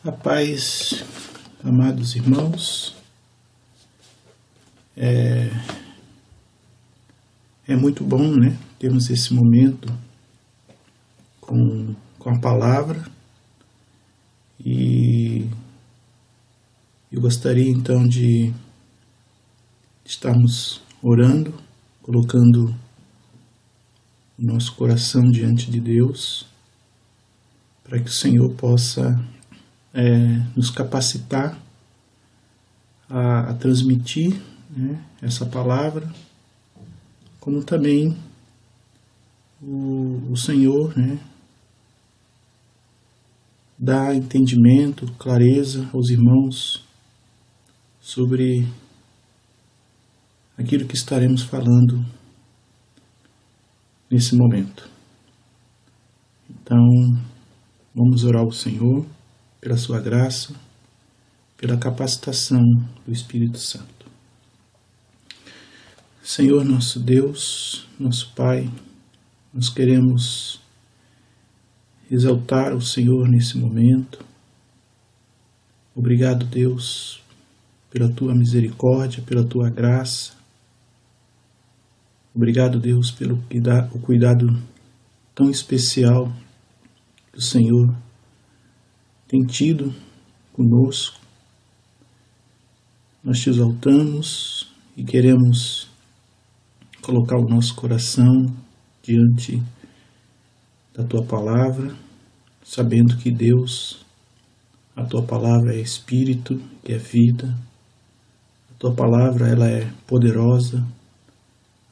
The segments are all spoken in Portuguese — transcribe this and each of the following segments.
A paz, amados irmãos, é muito bom, né, termos esse momento com a palavra, e eu gostaria então de estarmos orando, colocando o nosso coração diante de Deus, para que o Senhor possa nos capacitar a transmitir, né, essa palavra, como também o Senhor, né, dá entendimento, clareza aos irmãos sobre aquilo que estaremos falando nesse momento. Então, vamos orar ao Senhor pela sua graça, pela capacitação do Espírito Santo. Senhor nosso Deus, nosso Pai, nós queremos exaltar o Senhor nesse momento. Obrigado, Deus, pela tua misericórdia, pela tua graça. Obrigado, Deus, pelo cuidado tão especial que o Senhor tem tido conosco. Nós te exaltamos e queremos colocar o nosso coração diante da tua palavra, sabendo que Deus, a tua palavra é espírito, que é vida, a tua palavra ela é poderosa,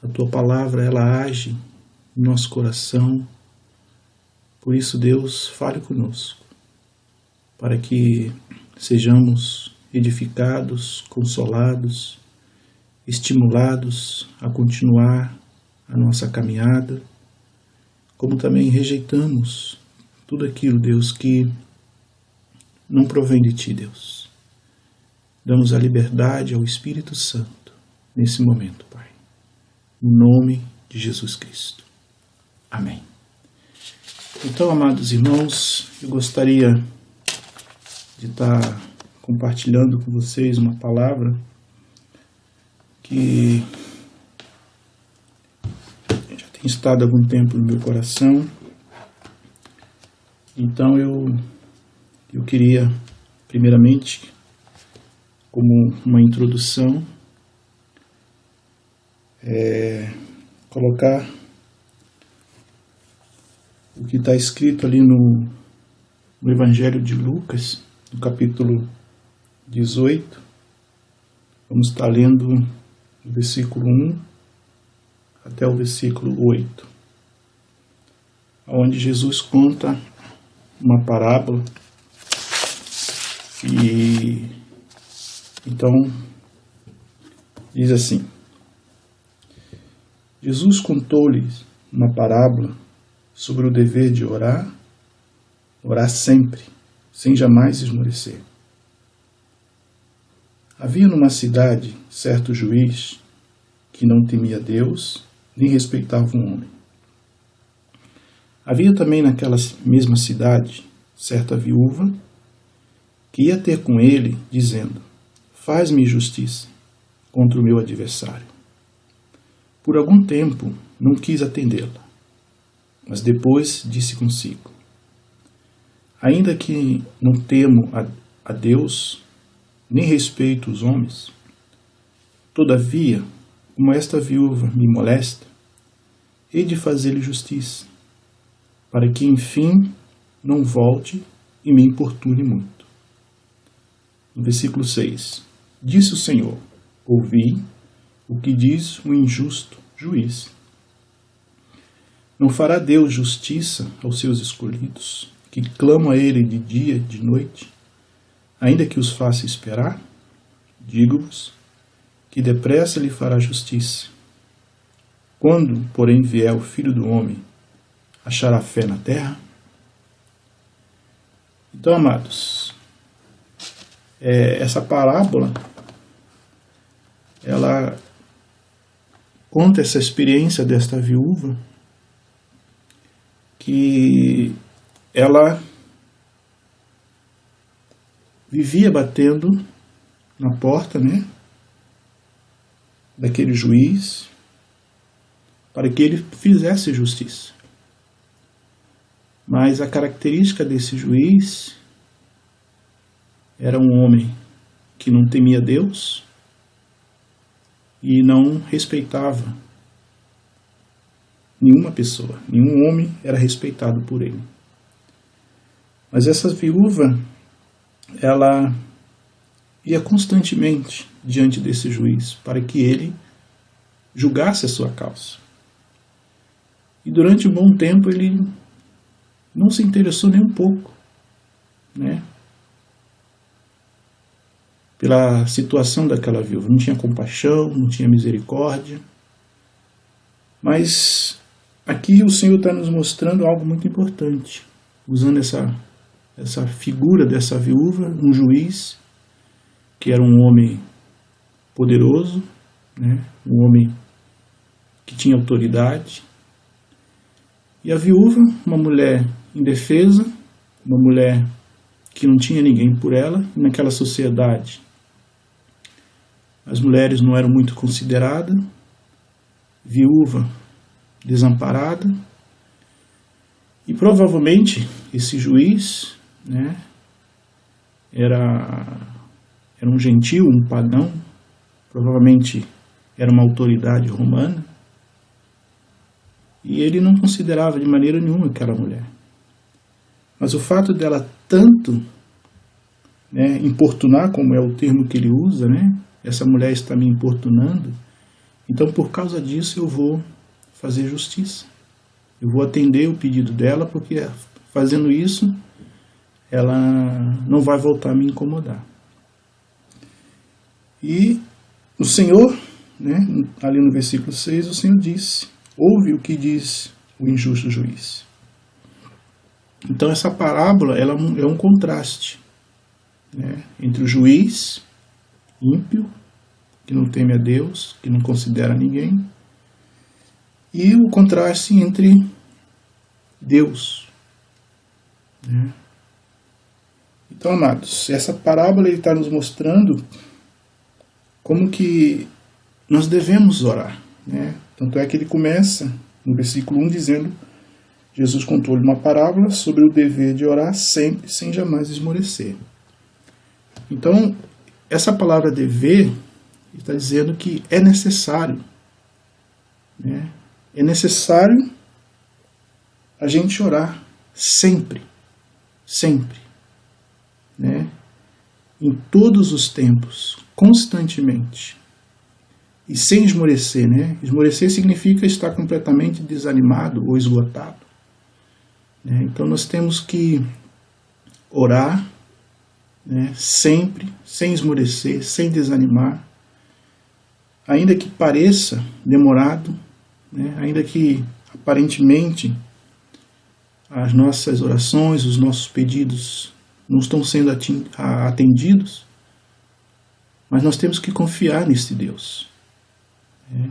a tua palavra ela age no nosso coração. Por isso, Deus, fale conosco, para que sejamos edificados, consolados, estimulados a continuar a nossa caminhada, como também rejeitamos tudo aquilo, Deus, que não provém de Ti, Deus. Damos a liberdade ao Espírito Santo nesse momento, Pai. No nome de Jesus Cristo. Amém. Então, amados irmãos, eu gostaria de estar compartilhando com vocês uma palavra que já tem estado há algum tempo no meu coração. Então eu queria, primeiramente, como uma introdução, colocar o que está escrito ali no Evangelho de Lucas, no capítulo 18, vamos estar lendo do versículo 1 até o versículo 8, onde Jesus conta uma parábola, e então diz assim: Jesus contou-lhes uma parábola sobre o dever de orar sempre, sem jamais esmorecer. Havia numa cidade certo juiz que não temia Deus, nem respeitava um homem. Havia também naquela mesma cidade certa viúva que ia ter com ele, dizendo: faz-me justiça contra o meu adversário. Por algum tempo não quis atendê-la, mas depois disse consigo: ainda que não temo a Deus, nem respeito os homens, todavia, como esta viúva me molesta, hei de fazer-lhe justiça, para que enfim não volte e me importune muito. No versículo 6, disse o Senhor: ouvi o que diz o injusto juiz. Não fará Deus justiça aos seus escolhidos, que clamam a Ele de dia e de noite, ainda que os faça esperar? Digo-vos que depressa lhe fará justiça. Quando, porém, vier o Filho do Homem, achará fé na terra? Então, amados, essa parábola, ela conta essa experiência desta viúva, que ela vivia batendo na porta, né, daquele juiz, para que ele fizesse justiça. Mas a característica desse juiz era um homem que não temia Deus e não respeitava nenhuma pessoa, nenhum homem era respeitado por ele. Mas essa viúva, ela ia constantemente diante desse juiz para que ele julgasse a sua causa. E durante um bom tempo ele não se interessou nem um pouco, né, pela situação daquela viúva. Não tinha compaixão, não tinha misericórdia. Mas aqui o Senhor está nos mostrando algo muito importante, usando essa figura dessa viúva, um juiz, que era um homem poderoso, né, um homem que tinha autoridade, e a viúva, uma mulher indefesa, uma mulher que não tinha ninguém por ela. E naquela sociedade as mulheres não eram muito consideradas, viúva, desamparada, e provavelmente esse juiz, né, era um gentil, um pagão, provavelmente era uma autoridade romana, e ele não considerava de maneira nenhuma aquela mulher. Mas o fato dela tanto, né, importunar, como é o termo que ele usa, né, essa mulher está me importunando, então por causa disso eu vou fazer justiça. Eu vou atender o pedido dela, porque fazendo isso, ela não vai voltar a me incomodar. E o Senhor, né, ali no versículo 6, o Senhor disse: ouve o que diz o injusto juiz. Então essa parábola ela é um contraste, né, entre o juiz ímpio, que não teme a Deus, que não considera ninguém, e o contraste entre Deus, né? Então, amados, essa parábola está nos mostrando como que nós devemos orar, né? Tanto é que ele começa no versículo 1 dizendo: Jesus contou-lhe uma parábola sobre o dever de orar sempre, sem jamais esmorecer. Então, essa palavra dever está dizendo que é necessário, né? É necessário a gente orar sempre, sempre, né? Em todos os tempos, constantemente, e sem esmorecer, né? Esmorecer significa estar completamente desanimado ou esgotado, né? Então nós temos que orar, né, sempre, sem esmorecer, sem desanimar, ainda que pareça demorado, né, ainda que aparentemente as nossas orações, os nossos pedidos não estão sendo atendidos, mas nós temos que confiar nesse Deus, né?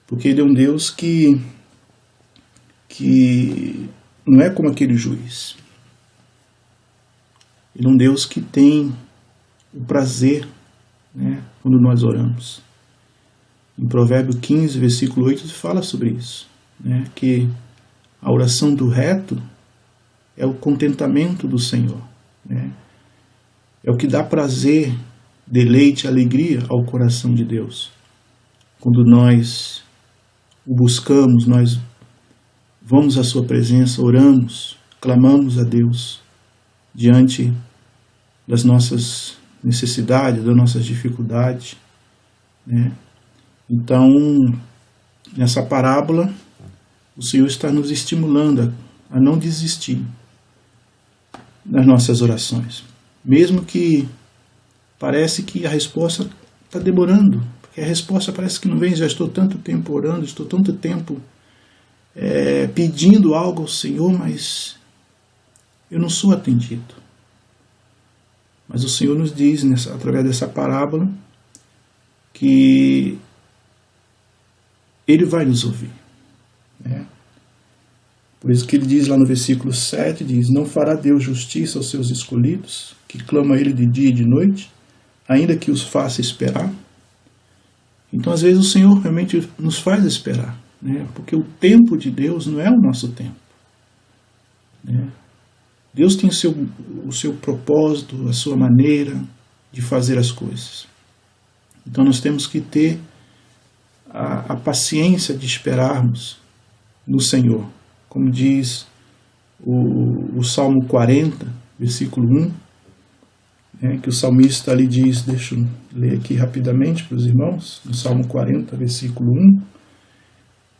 Porque Ele é um Deus que não é como aquele juiz. Ele é um Deus que tem o prazer, né, quando nós oramos. Em Provérbio 15, versículo 8, fala sobre isso, né, que a oração do reto é o contentamento do Senhor, né? É o que dá prazer, deleite, alegria ao coração de Deus. Quando nós o buscamos, nós vamos à sua presença, oramos, clamamos a Deus diante das nossas necessidades, das nossas dificuldades, né? Então, nessa parábola, o Senhor está nos estimulando a não desistir das nossas orações, mesmo que parece que a resposta está demorando, porque a resposta parece que não vem. Já estou tanto tempo orando, estou tanto tempo pedindo algo ao Senhor, mas eu não sou atendido. Mas o Senhor nos diz, através dessa parábola, que Ele vai nos ouvir, né? Por isso que ele diz lá no versículo 7, diz: não fará Deus justiça aos seus escolhidos, que clamam a ele de dia e de noite, ainda que os faça esperar. Então, às vezes, o Senhor realmente nos faz esperar, né? Porque o tempo de Deus não é o nosso tempo, né? Deus tem o seu propósito, a sua maneira de fazer as coisas. Então, nós temos que ter a paciência de esperarmos no Senhor. Como diz o Salmo 40, versículo 1, que o salmista ali diz, deixa eu ler aqui rapidamente para os irmãos, no Salmo 40, versículo 1,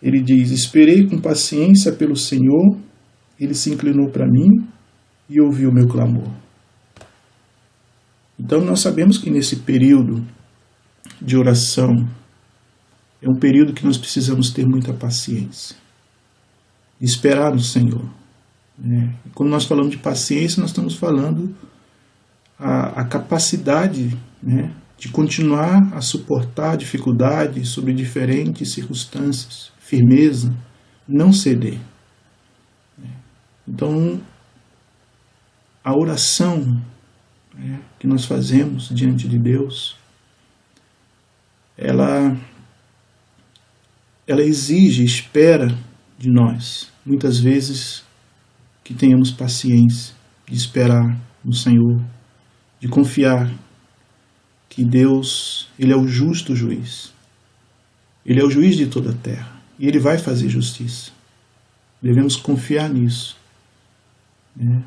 ele diz: esperei com paciência pelo Senhor, ele se inclinou para mim e ouviu o meu clamor. Então nós sabemos que nesse período de oração é um período que nós precisamos ter muita paciência, esperar no Senhor, né? E quando nós falamos de paciência, nós estamos falando a capacidade, né, de continuar a suportar dificuldades sobre diferentes circunstâncias, firmeza, não ceder. Então, a oração, né, que nós fazemos diante de Deus, ela exige, espera de nós, muitas vezes, que tenhamos paciência de esperar no Senhor, de confiar que Deus, Ele é o justo juiz. Ele é o juiz de toda a terra. E Ele vai fazer justiça. Devemos confiar nisso, né?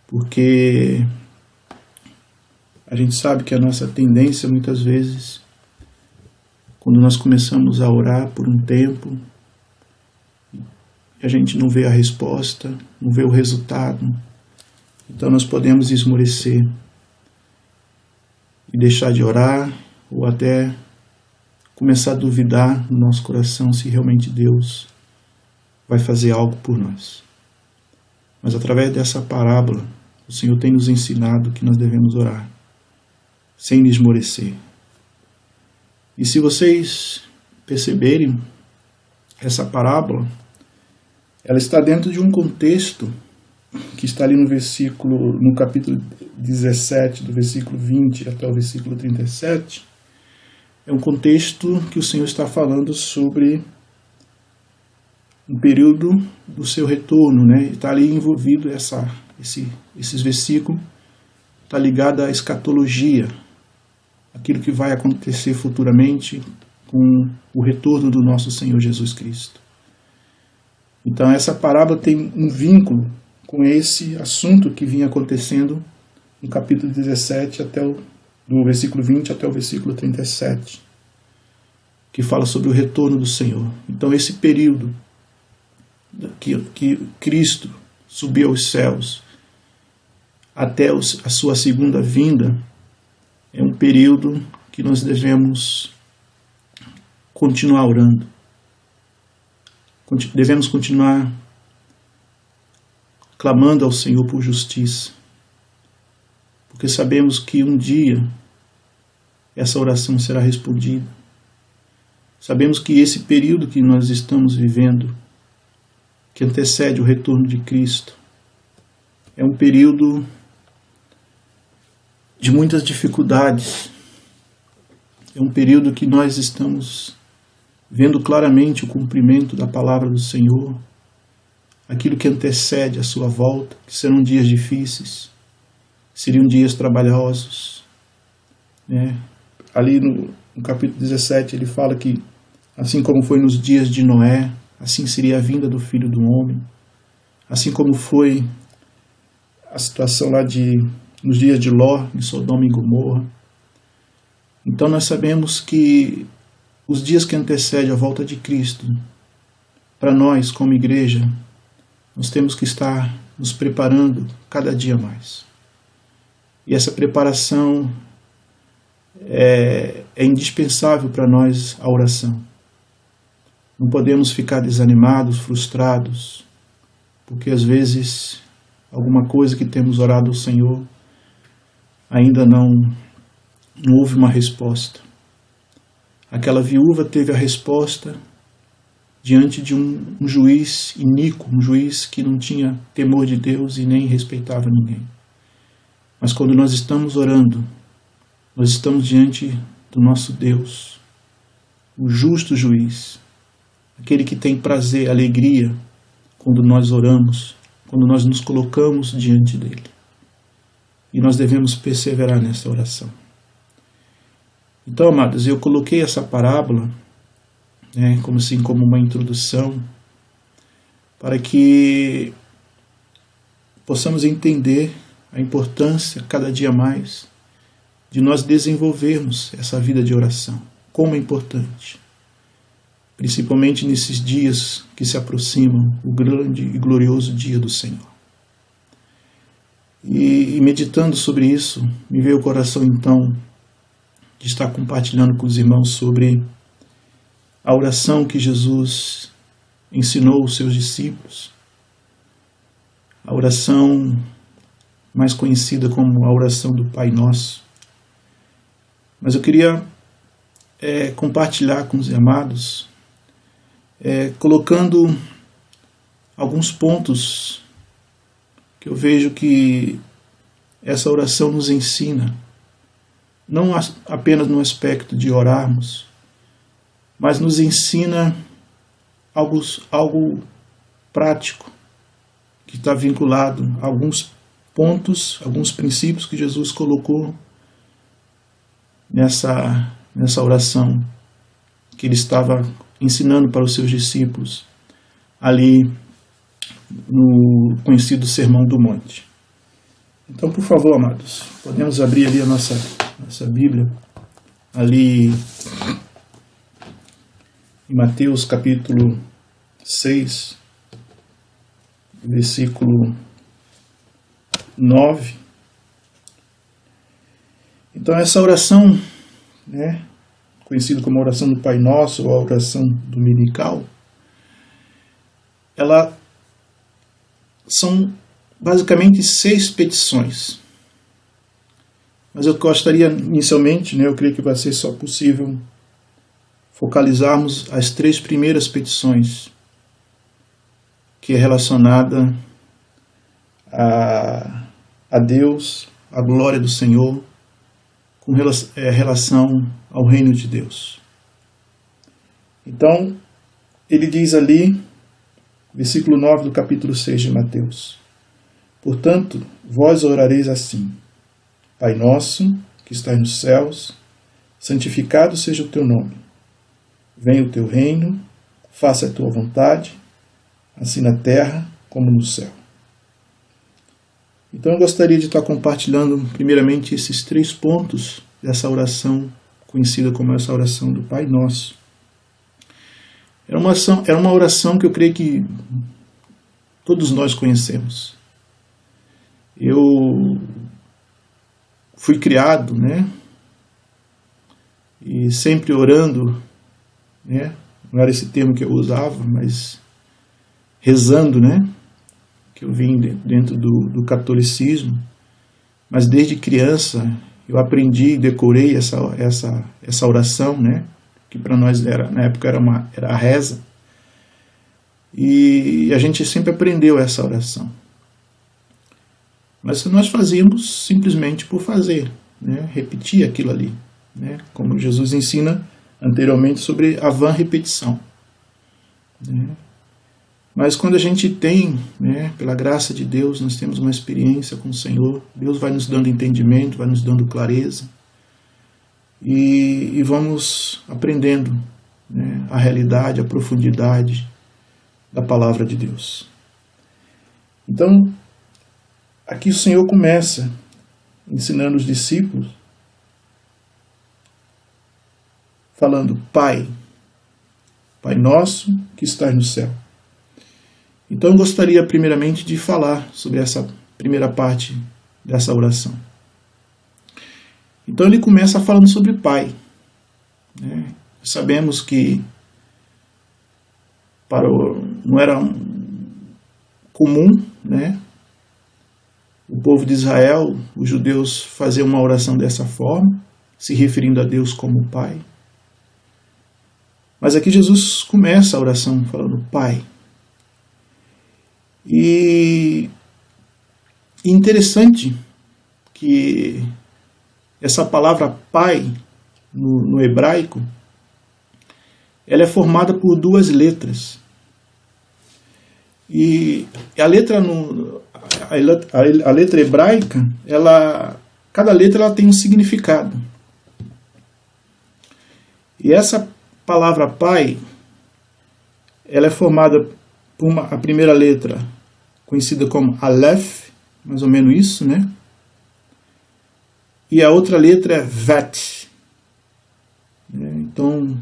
Porque a gente sabe que a nossa tendência, muitas vezes, quando nós começamos a orar por um tempo, a gente não vê a resposta, não vê o resultado, então nós podemos esmorecer e deixar de orar, ou até começar a duvidar no nosso coração se realmente Deus vai fazer algo por nós. Mas através dessa parábola, o Senhor tem nos ensinado que nós devemos orar, sem esmorecer. E se vocês perceberem, essa parábola, ela está dentro de um contexto que está ali no capítulo 17, do versículo 20 até o versículo 37, é um contexto que o Senhor está falando sobre um período do seu retorno, né? Está ali envolvido esses versículos, está ligado à escatologia, aquilo que vai acontecer futuramente com o retorno do nosso Senhor Jesus Cristo. Então essa parábola tem um vínculo com esse assunto que vinha acontecendo no capítulo 17, do versículo 20 até o versículo 37, que fala sobre o retorno do Senhor. Então esse período que Cristo subiu aos céus até a sua segunda vinda é um período que nós devemos continuar orando. Devemos continuar clamando ao Senhor por justiça, porque sabemos que um dia essa oração será respondida. Sabemos que esse período que nós estamos vivendo, que antecede o retorno de Cristo, é um período de muitas dificuldades. É um período que nós estamos vendo claramente o cumprimento da palavra do Senhor, aquilo que antecede a sua volta, que serão dias difíceis, seriam dias trabalhosos, né? Ali no capítulo 17 ele fala que, assim como foi nos dias de Noé, assim seria a vinda do Filho do Homem, assim como foi a situação lá nos dias de Ló, em Sodoma e Gomorra. Então nós sabemos que os dias que antecedem a volta de Cristo, para nós como igreja, nós temos que estar nos preparando cada dia mais. E essa preparação é indispensável para nós, a oração. Não podemos ficar desanimados, frustrados, porque às vezes alguma coisa que temos orado ao Senhor ainda não houve uma resposta. Aquela viúva teve a resposta diante de um juiz iníquo, um juiz que não tinha temor de Deus e nem respeitava ninguém. Mas quando nós estamos orando, nós estamos diante do nosso Deus, o justo juiz, aquele que tem prazer, alegria, quando nós oramos, quando nós nos colocamos diante dele. E nós devemos perseverar nessa oração. Então, amados, eu coloquei essa parábola, como uma introdução, para que possamos entender a importância, cada dia mais, de nós desenvolvermos essa vida de oração. Como é importante. Principalmente nesses dias que se aproximam, o grande e glorioso dia do Senhor. E meditando sobre isso, me veio o coração então de estar compartilhando com os irmãos sobre a oração que Jesus ensinou aos seus discípulos, a oração mais conhecida como a oração do Pai Nosso. Mas eu queria compartilhar com os amados, colocando alguns pontos que eu vejo que essa oração nos ensina, não apenas no aspecto de orarmos, mas nos ensina algo prático, que está vinculado a alguns pontos, alguns princípios que Jesus colocou nessa oração que ele estava ensinando para os seus discípulos ali no conhecido Sermão do Monte. Então, por favor, amados, podemos abrir ali a nossa Bíblia, ali em Mateus capítulo 6, versículo 9. Então, essa oração, conhecida como a oração do Pai Nosso, ou a oração dominical, ela são basicamente 6 petições. Mas eu gostaria inicialmente, eu creio que vai ser só possível focalizarmos as 3 primeiras petições, que é relacionada a Deus, a glória do Senhor, com relação ao reino de Deus. Então, ele diz ali, versículo 9 do capítulo 6 de Mateus: portanto, vós orareis assim: Pai nosso, que estás nos céus, santificado seja o teu nome. Venha o teu reino, faça a tua vontade, assim na terra como no céu. Então eu gostaria de estar compartilhando primeiramente esses 3 pontos dessa oração, conhecida como essa oração do Pai Nosso. Era uma oração que eu creio que todos nós conhecemos. Eu fui criado, e sempre orando, não era esse termo que eu usava, mas rezando, que eu vim dentro do catolicismo, mas desde criança eu aprendi e decorei essa oração, que para nós na época era a reza, e a gente sempre aprendeu essa oração. Mas nós fazíamos simplesmente por fazer, repetir aquilo ali, como Jesus ensina anteriormente sobre a vã repetição. Mas quando a gente tem, pela graça de Deus, nós temos uma experiência com o Senhor, Deus vai nos dando entendimento, vai nos dando clareza, e vamos aprendendo a realidade, a profundidade da palavra de Deus. Então, aqui o Senhor começa ensinando os discípulos, falando: Pai nosso que estás no céu. Então eu gostaria primeiramente de falar sobre essa primeira parte dessa oração. Então ele começa falando sobre Pai. Sabemos que não era comum, o povo de Israel, os judeus, fazer uma oração dessa forma, se referindo a Deus como Pai. Mas aqui Jesus começa a oração falando Pai. E interessante que essa palavra Pai, no hebraico, ela é formada por duas letras. E a letra, a letra hebraica, cada letra ela tem um significado. E essa palavra Pai, ela é formada por a primeira letra, conhecida como Aleph, mais ou menos isso, né? E a outra letra é Vet. Então,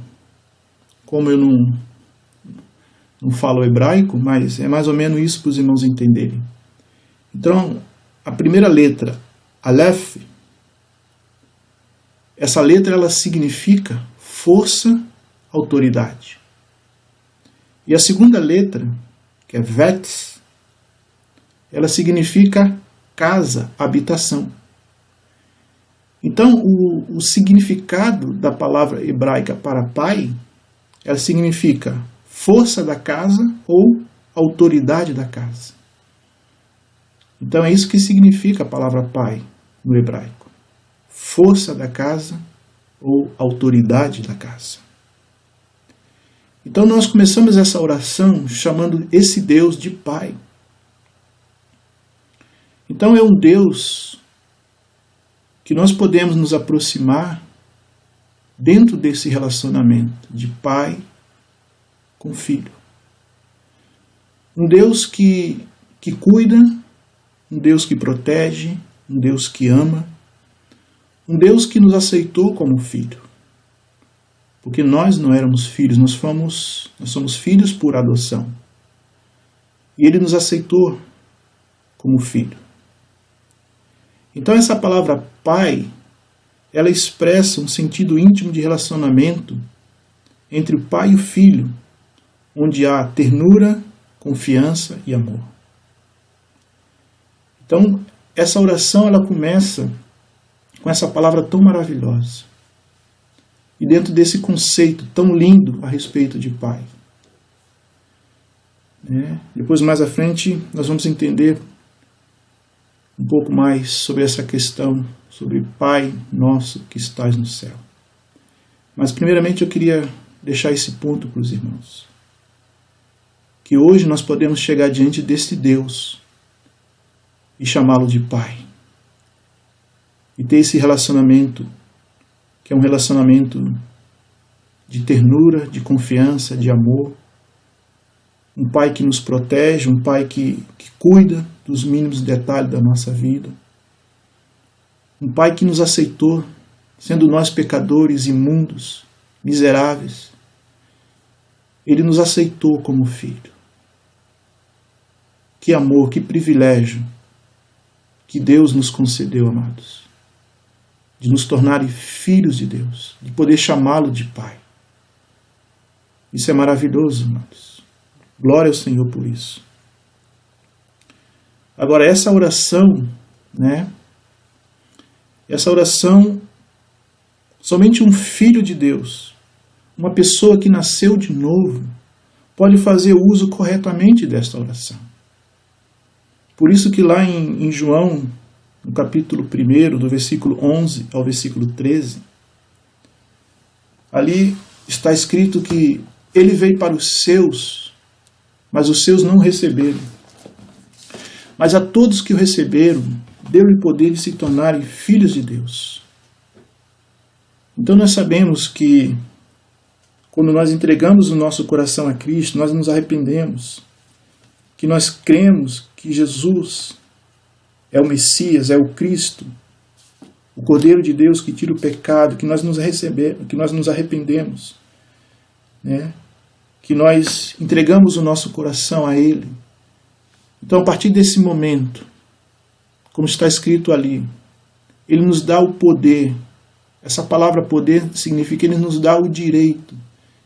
como eu não falo hebraico, mas é mais ou menos isso para os irmãos entenderem. Então, a primeira letra, Aleph, essa letra ela significa força, autoridade. E a segunda letra, que é Vet, ela significa casa, habitação. Então, o significado da palavra hebraica para pai, ela significa força da casa ou autoridade da casa. Então, é isso que significa a palavra pai no hebraico. Força da casa ou autoridade da casa. Então, nós começamos essa oração chamando esse Deus de Pai. Então, é um Deus que nós podemos nos aproximar dentro desse relacionamento de pai com filho. Um Deus que cuida, um Deus que protege, um Deus que ama, um Deus que nos aceitou como filho. Porque nós não éramos filhos, nós somos filhos por adoção. E Ele nos aceitou como filho. Então essa palavra pai, ela expressa um sentido íntimo de relacionamento entre o pai e o filho, onde há ternura, confiança e amor. Então essa oração ela começa com essa palavra tão maravilhosa. E dentro desse conceito tão lindo a respeito de pai. Depois mais à frente nós vamos entender um pouco mais sobre essa questão, sobre Pai nosso que estás no céu. Mas primeiramente eu queria deixar esse ponto para os irmãos. Que hoje nós podemos chegar diante desse Deus e chamá-lo de Pai. E ter esse relacionamento, que é um relacionamento de ternura, de confiança, de amor. Um Pai que nos protege, um Pai que cuida dos mínimos detalhes da nossa vida. Um Pai que nos aceitou, sendo nós pecadores, imundos, miseráveis. Ele nos aceitou como filho. Que amor, que privilégio que Deus nos concedeu, amados. De nos tornarem filhos de Deus, de poder chamá-lo de Pai. Isso é maravilhoso, amados. Glória ao Senhor por isso. Agora, essa oração, essa oração, somente um filho de Deus, uma pessoa que nasceu de novo, pode fazer uso corretamente desta oração. Por isso que lá em João, no capítulo 1, do versículo 11 ao versículo 13, ali está escrito que ele veio para os seus, mas os seus não o receberam. Mas a todos que o receberam, deu-lhe poder de se tornarem filhos de Deus. Então nós sabemos que quando nós entregamos o nosso coração a Cristo, nós nos arrependemos, que nós cremos que Jesus é o Messias, é o Cristo, o Cordeiro de Deus que tira o pecado, que nós nos arrependemos, que nós entregamos o nosso coração a Ele. Então, a partir desse momento, como está escrito ali, Ele nos dá o poder. Essa palavra poder significa que Ele nos dá o direito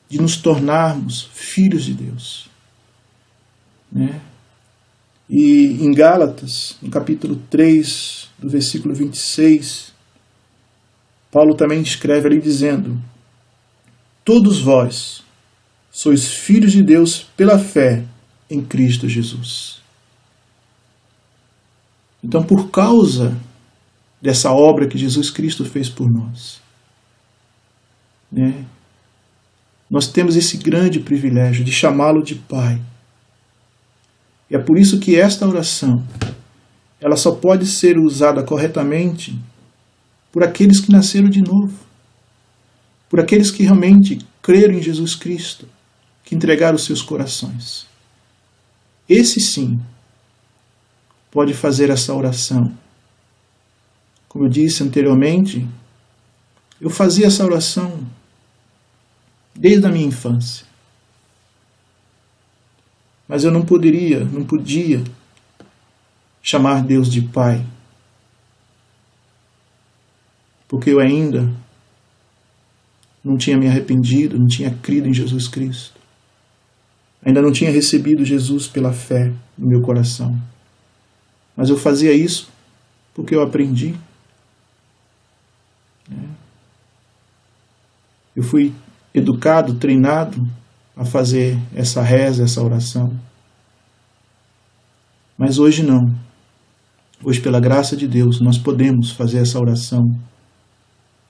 de nos tornarmos filhos de Deus. E em Gálatas, no capítulo 3, do versículo 26, Paulo também escreve ali dizendo: todos vós sois filhos de Deus pela fé em Cristo Jesus. Então, por causa dessa obra que Jesus Cristo fez por nós, nós temos esse grande privilégio de chamá-lo de Pai. E é por isso que esta oração, ela só pode ser usada corretamente por aqueles que nasceram de novo, por aqueles que realmente creram em Jesus Cristo, que entregaram os seus corações. Esse sim pode fazer essa oração. Como eu disse anteriormente, eu fazia essa oração desde a minha infância. Mas eu não podia chamar Deus de Pai, porque eu ainda não tinha me arrependido, não tinha crido em Jesus Cristo. Ainda não tinha recebido Jesus pela fé no meu coração. Mas eu fazia isso porque eu aprendi. Eu fui educado, treinado a fazer essa reza, essa oração. Mas hoje não. Hoje, pela graça de Deus, nós podemos fazer essa oração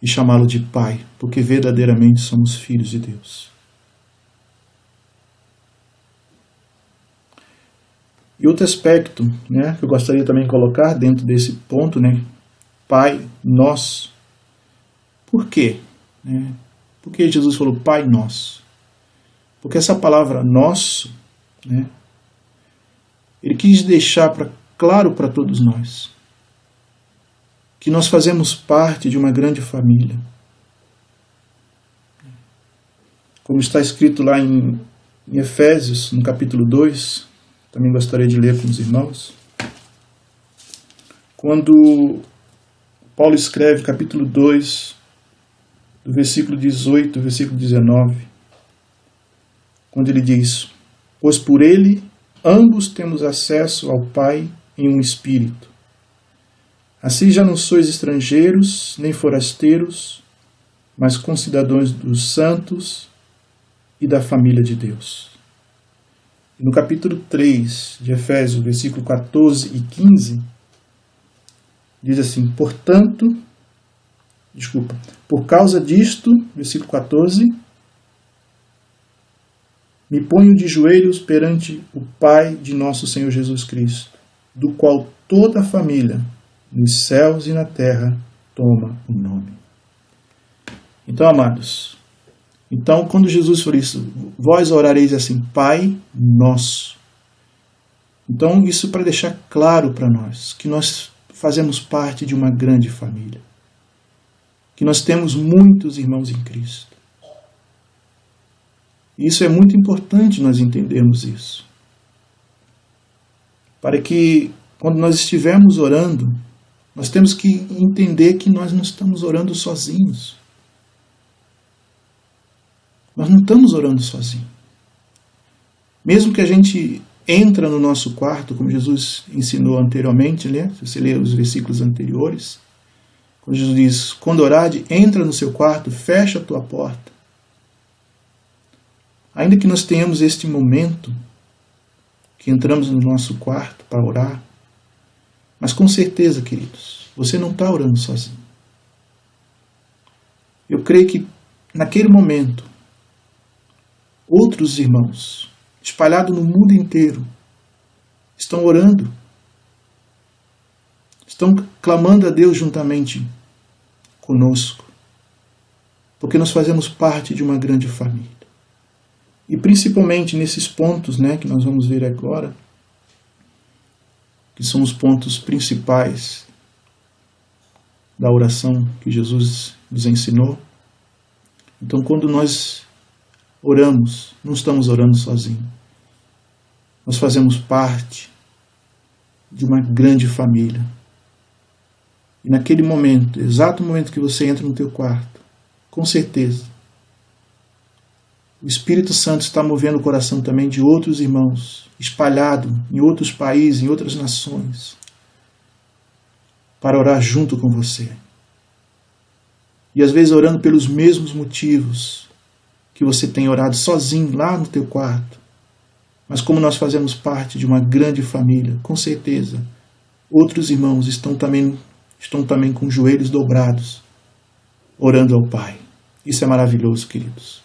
e chamá-lo de Pai, porque verdadeiramente somos filhos de Deus. E outro aspecto, que eu gostaria também de colocar dentro desse ponto, Pai Nosso. Por quê? Por que Jesus falou Pai Nosso? Porque essa palavra nosso, ele quis deixar claro para todos nós que nós fazemos parte de uma grande família. Como está escrito lá em Efésios, no capítulo 2, também gostaria de ler com os irmãos. Quando Paulo escreve, capítulo 2, do versículo 18, versículo 19, quando ele diz: pois por ele ambos temos acesso ao Pai em um Espírito. Assim já não sois estrangeiros, nem forasteiros, mas concidadãos dos santos e da família de Deus. E no capítulo 3 de Efésios, versículo 14 e 15, diz assim: por causa disto, versículo 14, me ponho de joelhos perante o Pai de nosso Senhor Jesus Cristo, do qual toda a família, nos céus e na terra, toma o nome. Então, amados, quando Jesus falou isso, vós orareis assim, Pai Nosso. Então, isso para deixar claro para nós, que nós fazemos parte de uma grande família, que nós temos muitos irmãos em Cristo. E isso é muito importante nós entendermos isso. Para que, quando nós estivermos orando, nós temos que entender que nós não estamos orando sozinhos. Nós não estamos orando sozinhos. Mesmo que a gente entra no nosso quarto, como Jesus ensinou anteriormente, se você ler os versículos anteriores, quando Jesus diz, quando orade, entra no seu quarto, fecha a tua porta. Ainda que nós tenhamos este momento, que entramos no nosso quarto para orar, mas com certeza, queridos, você não está orando sozinho. Eu creio que naquele momento, outros irmãos, espalhados no mundo inteiro, estão orando, estão clamando a Deus juntamente conosco, porque nós fazemos parte de uma grande família. E principalmente nesses pontos que nós vamos ver agora, que são os pontos principais da oração que Jesus nos ensinou. Então, quando nós oramos, não estamos orando sozinhos. Nós fazemos parte de uma grande família. E naquele momento, exato momento que você entra no teu quarto, com certeza, o Espírito Santo está movendo o coração também de outros irmãos, espalhados em outros países, em outras nações, para orar junto com você. E às vezes orando pelos mesmos motivos que você tem orado sozinho lá no teu quarto. Mas como nós fazemos parte de uma grande família, com certeza, outros irmãos estão também com os joelhos dobrados, orando ao Pai. Isso é maravilhoso, queridos.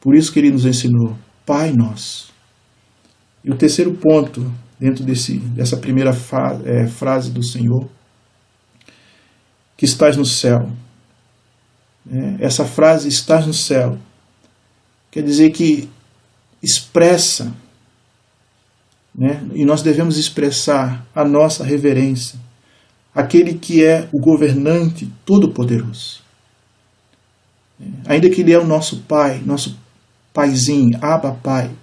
Por isso que Ele nos ensinou, Pai Nosso. E o terceiro ponto, dentro dessa primeira frase do Senhor, que estás no céu. Essa frase, estás no céu, quer dizer que expressa, e nós devemos expressar a nossa reverência àquele que é o governante todo-poderoso. Ainda que Ele é o nosso Pai, nosso Paizinho, Abba Pai,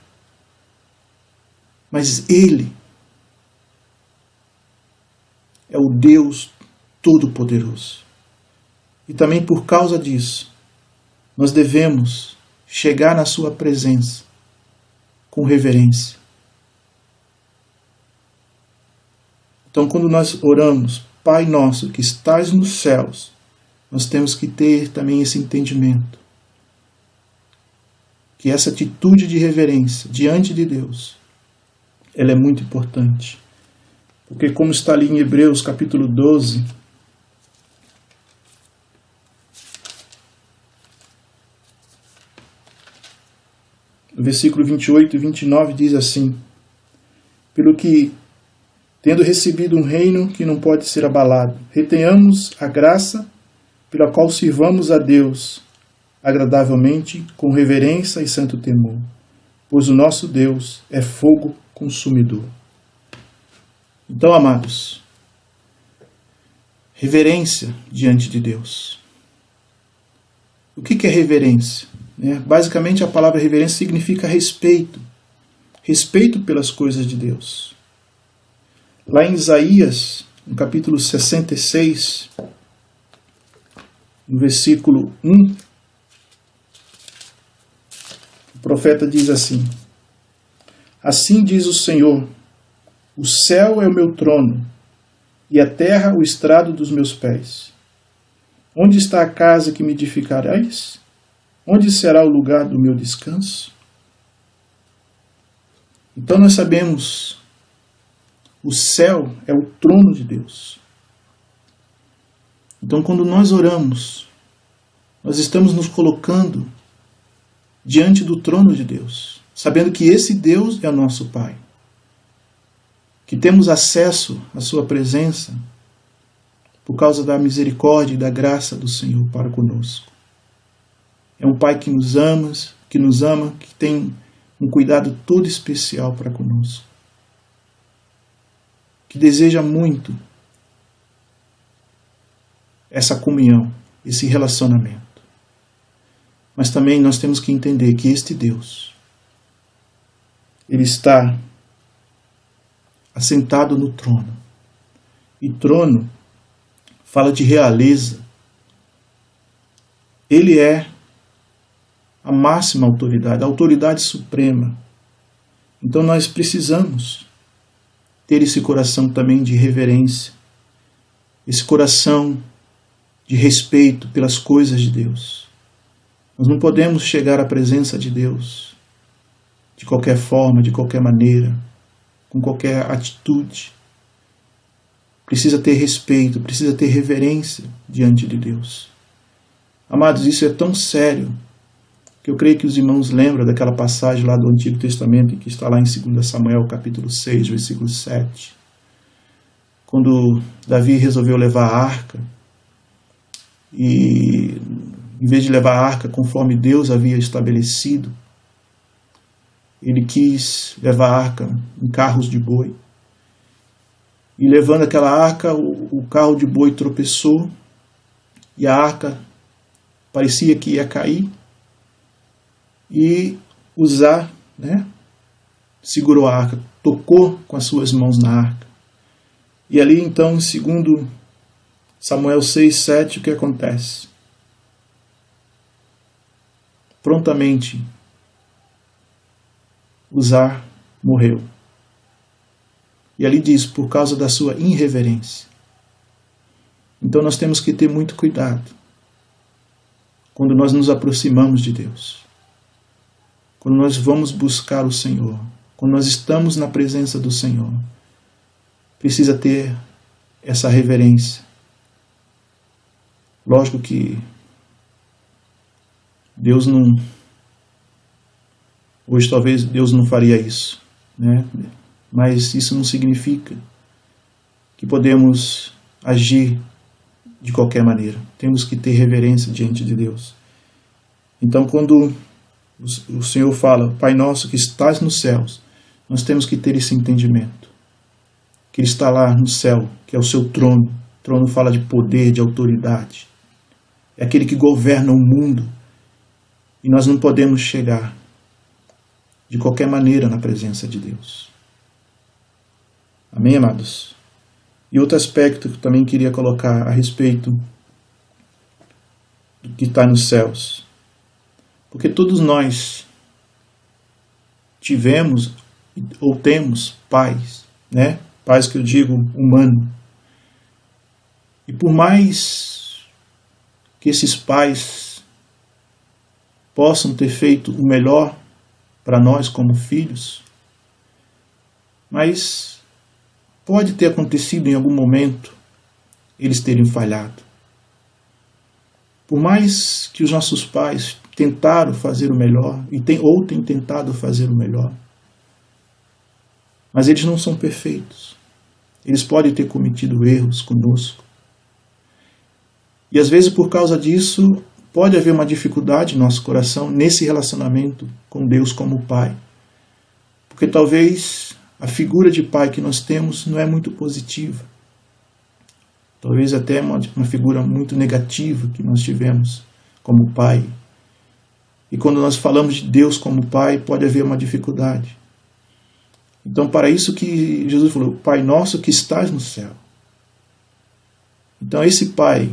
mas Ele é o Deus Todo-Poderoso. E também por causa disso, nós devemos chegar na sua presença com reverência. Então, quando nós oramos, Pai Nosso que estás nos céus, nós temos que ter também esse entendimento. Que essa atitude de reverência diante de Deus, ela é muito importante. Porque como está ali em Hebreus capítulo 12, no versículo 28 e 29 diz assim: pelo que, tendo recebido um reino que não pode ser abalado, retenhamos a graça pela qual sirvamos a Deus agradavelmente, com reverência e santo temor, pois o nosso Deus é fogo consumidor. Então, amados, reverência diante de Deus. O que é reverência? Basicamente, a palavra reverência significa respeito. Respeito pelas coisas de Deus. Lá em Isaías, no capítulo 66, no versículo 1, o profeta diz assim: assim diz o Senhor, o céu é o meu trono, e a terra o estrado dos meus pés. Onde está a casa que me edificareis? Onde será o lugar do meu descanso? Então nós sabemos, o céu é o trono de Deus. Então quando nós oramos, nós estamos nos colocando diante do trono de Deus, sabendo que esse Deus é o nosso Pai, que temos acesso à sua presença por causa da misericórdia e da graça do Senhor para conosco. É um Pai que nos ama, que tem um cuidado todo especial para conosco, que deseja muito essa comunhão, esse relacionamento. Mas também nós temos que entender que este Deus, Ele está assentado no trono. E trono fala de realeza. Ele é a máxima autoridade, a autoridade suprema. Então nós precisamos ter esse coração também de reverência, esse coração de respeito pelas coisas de Deus. Nós não podemos chegar à presença de Deus de qualquer forma, de qualquer maneira, com qualquer atitude. Precisa ter respeito, precisa ter reverência diante de Deus. Amados, isso é tão sério que eu creio que os irmãos lembram daquela passagem lá do Antigo Testamento, que está lá em 2 Samuel, capítulo 6, versículo 7. Quando Davi resolveu levar a arca, e em vez de levar a arca conforme Deus havia estabelecido, ele quis levar a arca em carros de boi. E levando aquela arca, o carro de boi tropeçou, e a arca parecia que ia cair, e Uzá, segurou a arca, tocou com as suas mãos na arca. E ali então, em 2 Samuel 6, 7, o que acontece? Prontamente, Uzá morreu. E ali diz, por causa da sua irreverência. Então nós temos que ter muito cuidado quando nós nos aproximamos de Deus. quando nós vamos buscar o Senhor, quando nós estamos na presença do Senhor, precisa ter essa reverência. Lógico que Deus não... Hoje talvez Deus não faria isso, né? Mas isso não significa que podemos agir de qualquer maneira. Temos que ter reverência diante de Deus. Então, quando o Senhor fala, Pai nosso que estás nos céus, nós temos que ter esse entendimento. Que Ele está lá no céu, que é o seu trono. O trono fala de poder, de autoridade. É aquele que governa o mundo. E nós não podemos chegar de qualquer maneira na presença de Deus. Amém, amados? E outro aspecto que eu também queria colocar a respeito do que está nos céus. Porque todos nós tivemos ou temos pais, né? Pais que eu digo humano. E por mais que esses pais possam ter feito o melhor para nós como filhos, mas pode ter acontecido em algum momento eles terem falhado. Por mais que os nossos pais tentaram fazer o melhor, ou têm tentado fazer o melhor, mas eles não são perfeitos. Eles podem ter cometido erros conosco. E às vezes por causa disso, pode haver uma dificuldade no nosso coração nesse relacionamento com Deus como Pai. Porque talvez a figura de pai que nós temos não é muito positiva. Talvez até uma figura muito negativa que nós tivemos como pai. E quando nós falamos de Deus como Pai, pode haver uma dificuldade. Então, para isso que Jesus falou, Pai nosso que estás no céu. Então, esse Pai,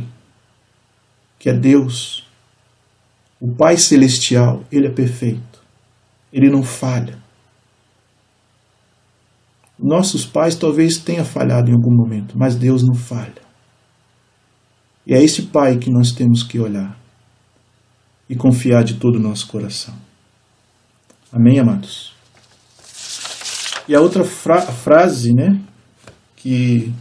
que é Deus, o Pai Celestial, Ele é perfeito. Ele não falha. Nossos pais talvez tenham falhado em algum momento, mas Deus não falha. E é esse Pai que nós temos que olhar e confiar de todo o nosso coração. Amém, amados? E a outra frase, né, que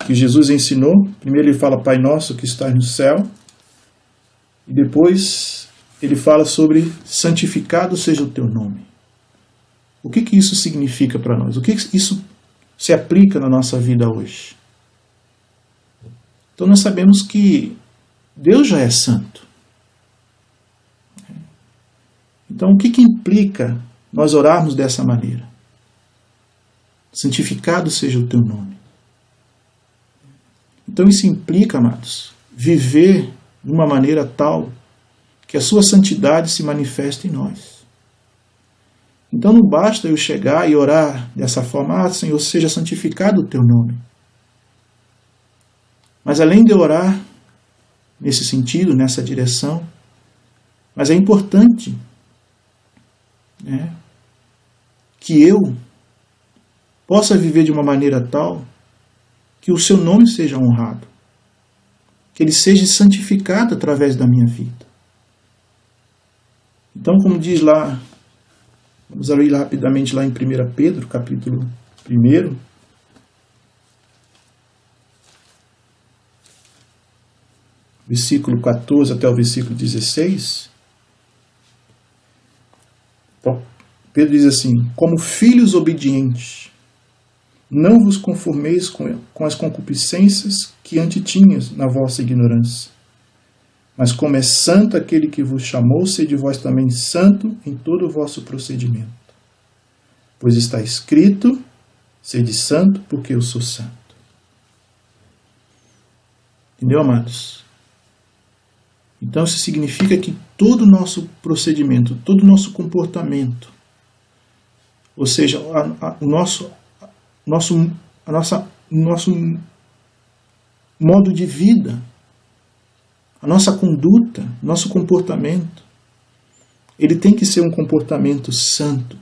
Jesus ensinou, primeiro ele fala Pai nosso que estás no céu, e depois ele fala sobre santificado seja o teu nome. O que isso significa para nós? O que isso se aplica na nossa vida hoje? Então nós sabemos que Deus já é santo. Então o que implica nós orarmos dessa maneira? Santificado seja o teu nome. Então isso implica, amados, viver de uma maneira tal que a sua santidade se manifeste em nós. Então não basta eu chegar e orar dessa forma, Senhor, seja santificado o teu nome. Mas além de orar nesse sentido, nessa direção, mas é importante, né, que eu possa viver de uma maneira tal que o seu nome seja honrado, que ele seja santificado através da minha vida. Então, como diz lá, vamos ler rapidamente lá em 1 Pedro, capítulo 1, versículo 14 até o versículo 16. Pedro diz assim, como filhos obedientes, não vos conformeis com as concupiscências que antes tinhas na vossa ignorância. Mas como é santo aquele que vos chamou, sede vós também santo em todo o vosso procedimento. Pois está escrito, sede santo porque eu sou santo. Entendeu, amados? Então isso significa que todo o nosso procedimento, todo o nosso comportamento, ou seja, o nosso modo de vida, a nossa conduta, nosso comportamento, ele tem que ser um comportamento santo,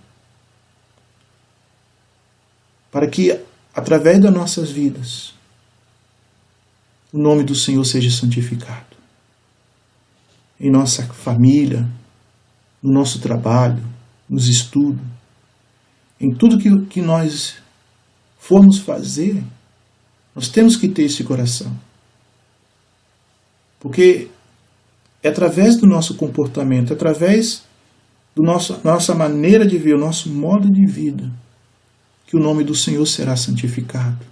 para que, através das nossas vidas, o nome do Senhor seja santificado. Em nossa família, no nosso trabalho, nos estudos, em tudo que nós formos fazer, nós temos que ter esse coração. Porque é através do nosso comportamento, é através da nossa maneira de ver, o nosso modo de vida, que o nome do Senhor será santificado.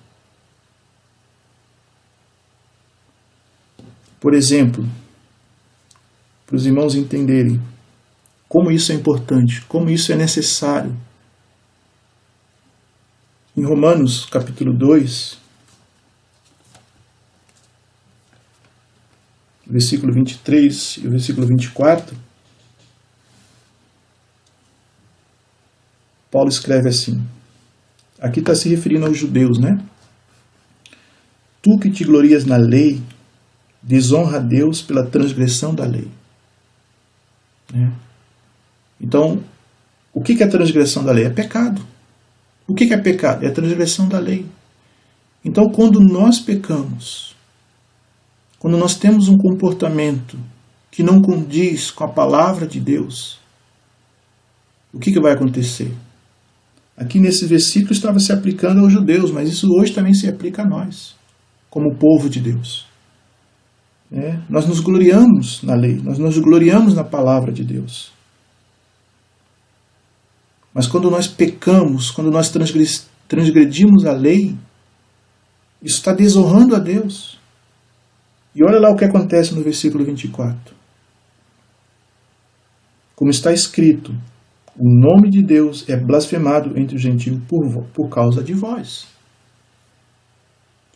Por exemplo, para os irmãos entenderem como isso é importante, como isso é necessário. Em Romanos capítulo 2, versículo 23 e o versículo 24, Paulo escreve assim, aqui está se referindo aos judeus, né? Tu que te glorias na lei, desonra a Deus pela transgressão da lei. Então, o que é a transgressão da lei? É pecado. O que é pecado? É a transgressão da lei. Então, quando nós pecamos, quando nós temos um comportamento que não condiz com a palavra de Deus, o que vai acontecer? Aqui nesse versículo estava se aplicando aos judeus, mas isso hoje também se aplica a nós, como povo de Deus. Nós nos gloriamos na lei, nós nos gloriamos na palavra de Deus. Mas quando nós pecamos, quando nós transgredimos a lei, isso está desonrando a Deus. E olha lá o que acontece no versículo 24. Como está escrito, o nome de Deus é blasfemado entre os gentios por causa de vós.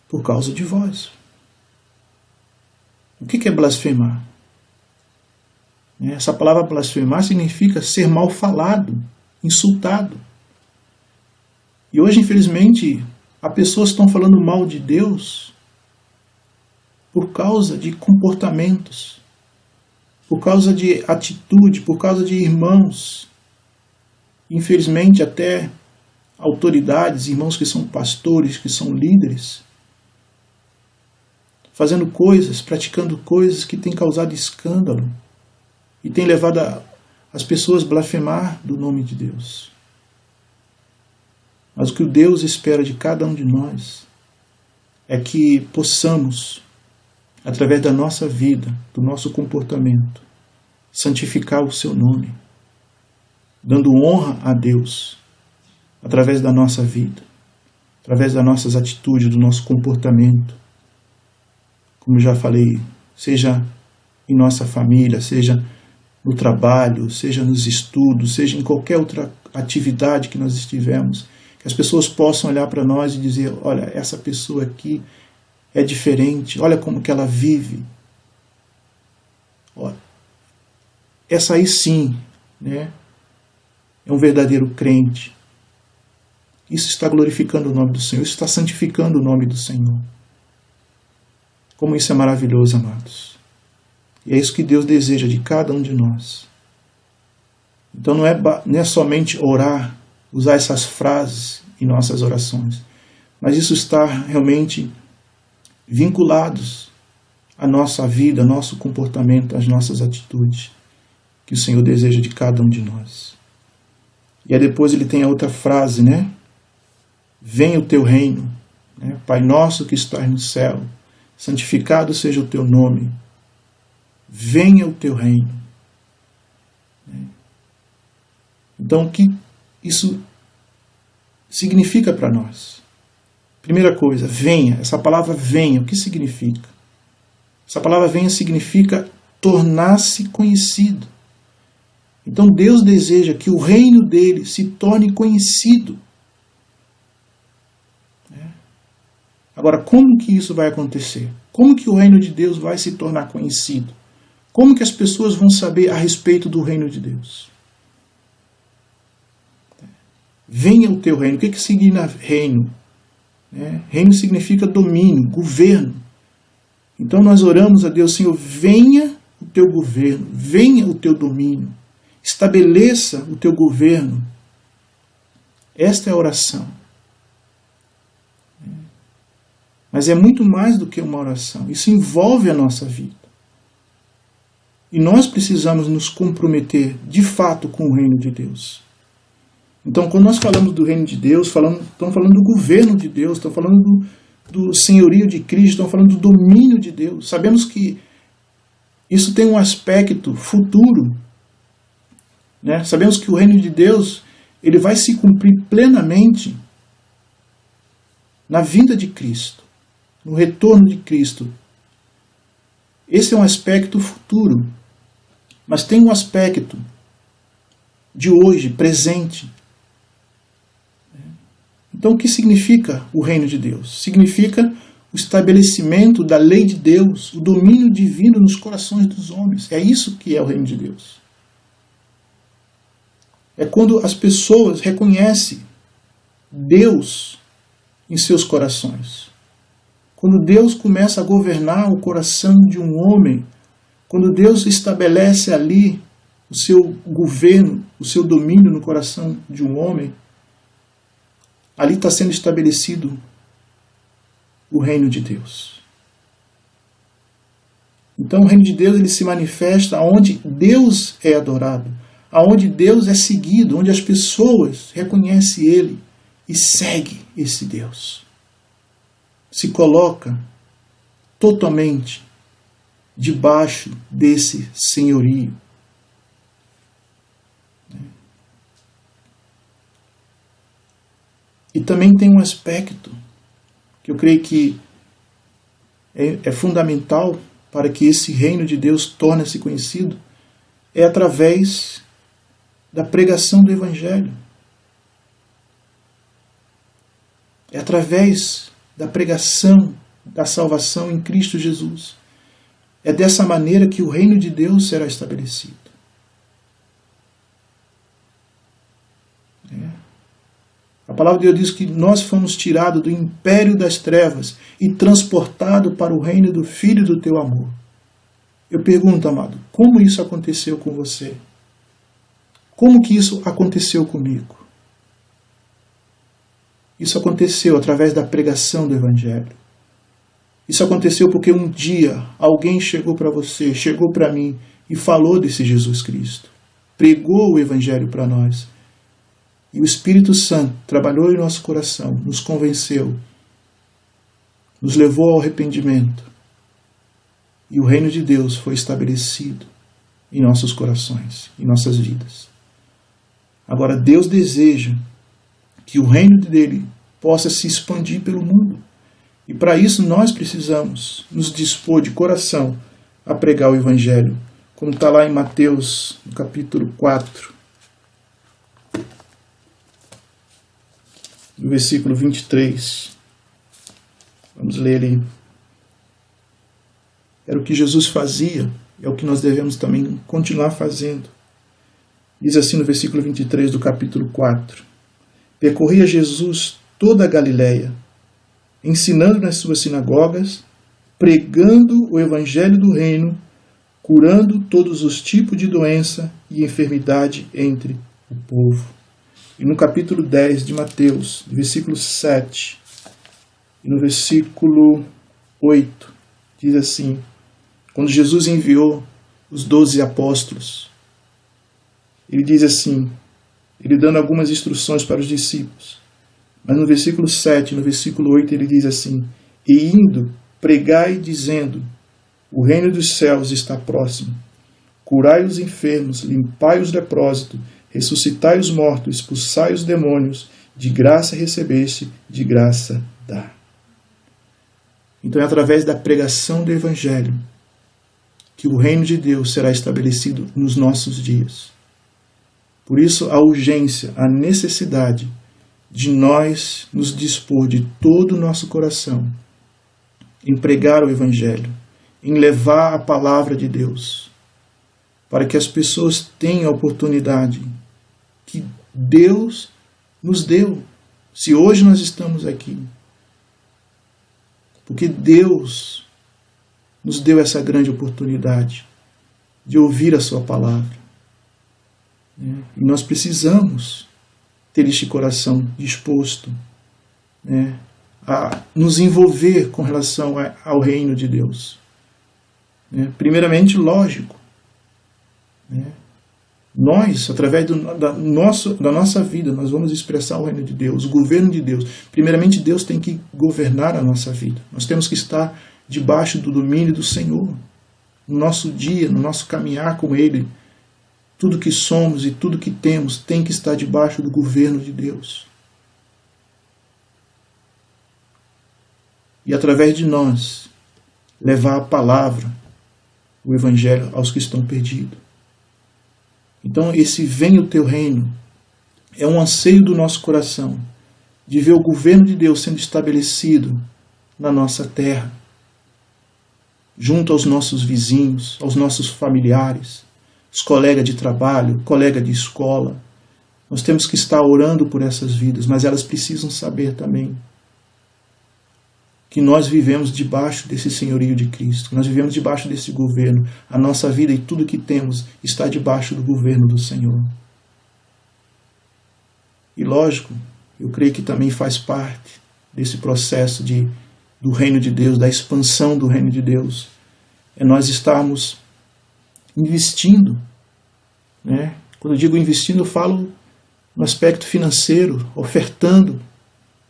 Por causa de vós. O que é blasfemar? Essa palavra blasfemar significa ser mal falado, insultado. E hoje, infelizmente, há pessoas que estão falando mal de Deus por causa de comportamentos, por causa de atitude, por causa de irmãos. Infelizmente, até autoridades, irmãos que são pastores, que são líderes, fazendo coisas, praticando coisas que têm causado escândalo e têm levado as pessoas a blasfemar do nome de Deus. Mas o que Deus espera de cada um de nós é que possamos, através da nossa vida, do nosso comportamento, santificar o seu nome, dando honra a Deus, através da nossa vida, através das nossas atitudes, do nosso comportamento. Como já falei, seja em nossa família, seja no trabalho, seja nos estudos, seja em qualquer outra atividade que nós estivermos, que as pessoas possam olhar para nós e dizer, olha, essa pessoa aqui é diferente, olha como que ela vive. Olha, essa aí sim, é um verdadeiro crente. Isso está glorificando o nome do Senhor, isso está santificando o nome do Senhor. Como isso é maravilhoso, amados. E é isso que Deus deseja de cada um de nós. Então não é somente orar, usar essas frases em nossas orações, mas isso está realmente vinculados à nossa vida, ao nosso comportamento, às nossas atitudes, que o Senhor deseja de cada um de nós. E aí depois ele tem a outra frase, Venha o teu reino, Pai nosso que estás no céu, santificado seja o teu nome, venha o teu reino. Então, o que isso significa para nós? Primeira coisa, venha. Essa palavra venha, o que significa? Essa palavra venha significa tornar-se conhecido. Então, Deus deseja que o reino dele se torne conhecido. Agora, como que isso vai acontecer? Como que o reino de Deus vai se tornar conhecido? Como que as pessoas vão saber a respeito do reino de Deus? Venha o teu reino. O que significa reino? Reino significa domínio, governo. Então nós oramos a Deus, Senhor, venha o teu governo, venha o teu domínio, estabeleça o teu governo. Esta é a oração. Mas é muito mais do que uma oração. Isso envolve a nossa vida. E nós precisamos nos comprometer de fato com o reino de Deus. Então, quando nós falamos do reino de Deus, estamos falando do governo de Deus, estamos falando do senhorio de Cristo, estamos falando do domínio de Deus. Sabemos que isso tem um aspecto futuro, né? Sabemos que o reino de Deus ele vai se cumprir plenamente na vinda de Cristo, no retorno de Cristo. Esse é um aspecto futuro, mas tem um aspecto de hoje, presente. Então, o que significa o reino de Deus? Significa o estabelecimento da lei de Deus, o domínio divino nos corações dos homens. É isso que é o reino de Deus. É quando as pessoas reconhecem Deus em seus corações. Quando Deus começa a governar o coração de um homem, quando Deus estabelece ali o seu governo, o seu domínio no coração de um homem, ali está sendo estabelecido o reino de Deus. Então o reino de Deus ele se manifesta onde Deus é adorado, aonde Deus é seguido, onde as pessoas reconhecem Ele e seguem esse Deus. Se coloca totalmente debaixo desse senhorio. E também tem um aspecto que eu creio que é fundamental para que esse reino de Deus torne-se conhecido, é através da pregação do Evangelho. É através da pregação da salvação em Cristo Jesus. É dessa maneira que o reino de Deus será estabelecido. A palavra de Deus diz que nós fomos tirados do império das trevas e transportados para o reino do Filho do teu amor. Eu pergunto, amado, como isso aconteceu com você? Como que isso aconteceu comigo? Isso aconteceu através da pregação do Evangelho. Isso aconteceu porque um dia alguém chegou para você, chegou para mim e falou desse Jesus Cristo. Pregou o Evangelho para nós. E o Espírito Santo trabalhou em nosso coração, nos convenceu, nos levou ao arrependimento. E o reino de Deus foi estabelecido em nossos corações, em nossas vidas. Agora, Deus deseja que o reino dele possa se expandir pelo mundo. E para isso nós precisamos nos dispor de coração a pregar o Evangelho, como está lá em Mateus, no capítulo 4, no versículo 23. Vamos ler ali. Era o que Jesus fazia, é o que nós devemos também continuar fazendo. Diz assim no versículo 23 do capítulo 4. Percorria Jesus toda a Galileia, ensinando nas suas sinagogas, pregando o evangelho do reino, curando todos os tipos de doença e enfermidade entre o povo. E no capítulo 10 de Mateus, no versículo 7 e no versículo 8, diz assim, quando Jesus enviou os 12 apóstolos, ele diz assim, ele dando algumas instruções para os discípulos, mas no versículo 7 e no versículo 8 ele diz assim, e indo, pregai dizendo, o reino dos céus está próximo, curai os enfermos, limpai os leprosos, ressuscitai os mortos, expulsai os demônios, de graça recebeste, de graça dá. Então é através da pregação do Evangelho que o reino de Deus será estabelecido nos nossos dias. Por isso a urgência, a necessidade de nós nos dispor de todo o nosso coração em pregar o Evangelho, em levar a palavra de Deus, para que as pessoas tenham a oportunidade que Deus nos deu. Se hoje nós estamos aqui, porque Deus nos deu essa grande oportunidade de ouvir a sua palavra. E nós precisamos ter este coração disposto a nos envolver com relação ao reino de Deus. Primeiramente, lógico, né? Nós, através da nossa vida, nós vamos expressar o reino de Deus, o governo de Deus. Primeiramente, Deus tem que governar a nossa vida. Nós temos que estar debaixo do domínio do Senhor. No nosso dia, no nosso caminhar com Ele, tudo que somos e tudo que temos tem que estar debaixo do governo de Deus. E através de nós, levar a palavra, o Evangelho aos que estão perdidos. Então, esse venha o teu reino é um anseio do nosso coração de ver o governo de Deus sendo estabelecido na nossa terra, junto aos nossos vizinhos, aos nossos familiares, os colegas de trabalho, colega de escola. Nós temos que estar orando por essas vidas, mas elas precisam saber também que nós vivemos debaixo desse senhorio de Cristo, que nós vivemos debaixo desse governo. A nossa vida e tudo que temos está debaixo do governo do Senhor. E lógico, eu creio que também faz parte desse processo do reino de Deus, da expansão do reino de Deus, é nós estarmos investindo, né? Quando eu digo investindo, eu falo no aspecto financeiro, ofertando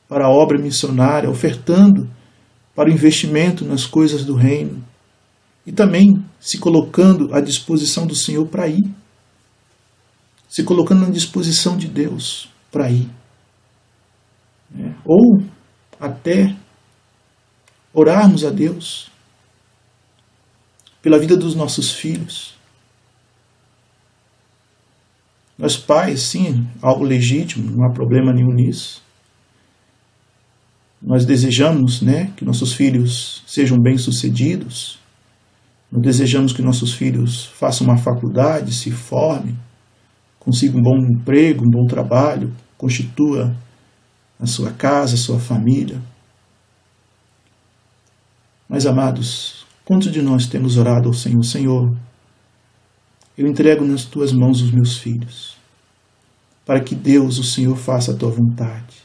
para a obra missionária, ofertando para o investimento nas coisas do reino, e também se colocando à disposição do Senhor para ir, se colocando na disposição de Deus para ir, né? Ou até orarmos a Deus pela vida dos nossos filhos. Nós pais, sim, algo legítimo, não há problema nenhum nisso. Nós desejamos, né, que nossos filhos sejam bem-sucedidos. Nós desejamos que nossos filhos façam uma faculdade, se formem, consigam um bom emprego, um bom trabalho, constitua a sua casa, a sua família. Mas, amados, quantos de nós temos orado ao Senhor? Senhor, eu entrego nas tuas mãos os meus filhos, para que Deus, o Senhor, faça a tua vontade.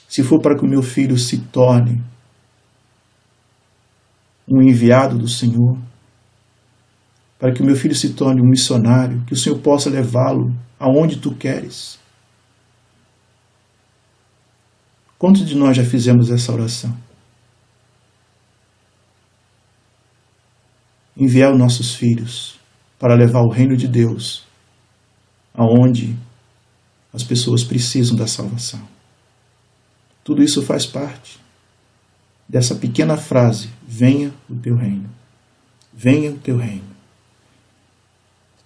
Se for para que o meu filho se torne um enviado do Senhor, para que o meu filho se torne um missionário, que o Senhor possa levá-lo aonde tu queres. Quantos de nós já fizemos essa oração? Enviar os nossos filhos para levar o reino de Deus aonde as pessoas precisam da salvação. Tudo isso faz parte dessa pequena frase: venha o teu reino. Venha o teu reino.